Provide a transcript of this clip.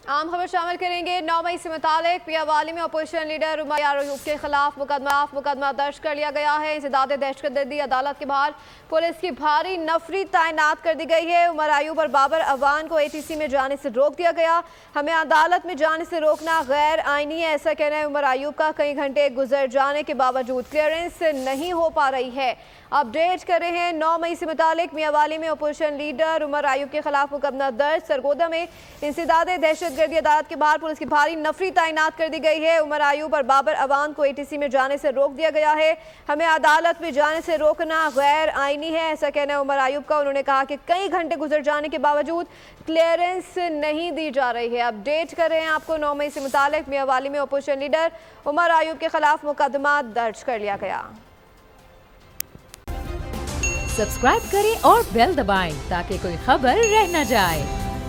आम खबर शामिल करेंगे। 9 मई से मुतालिक पियावाली में अपोजिशन लीडर उमर अयूब के खिलाफ मुकदमा दर्ज कर लिया गया है। इंसदाद दहशतगर्दी अदालत के बाहर पुलिस की भारी नफरी तैनात कर दी गई है। उमर अयूब और बाबर अवान को ATC में जाने से रोक दिया गया। हमें अदालत में जाने से रोकना गैर आईनी है, ऐसा कहना है उमर अयूब का। कई घंटे गुजर जाने के बावजूद क्लियरेंस नहीं हो पा रही है। अपडेट कर रहे हैं 9 मई से मुतालिक मियावाली में अपोजिशन लीडर उमर अयूब के खिलाफ मुकदमा दर्ज। सरगोदा में इंसदाद दहशतगर्दी अदालत के बाहर पुलिस की भारी नफरी तैनात कर दी गई है। उमर अयूब और बाबर अवान को ATC में जाने से रोक दिया गया है। हमें अदालत में जाने से रोकना गैर आईनी है, ऐसा कहना है उमर अयूब का। उन्होंने कहा कि कई घंटे गुजर जाने के बावजूद क्लियरेंस नहीं दी जा रही है। अपडेट कर रहे हैं आपको 9 मई से मुतालिक मियावाली में अपोजिशन लीडर उमर अयूब के खिलाफ मुकदमा दर्ज कर लिया गया। सब्सक्राइब करें और बेल दबाएं ताकि कोई खबर रह न जाए।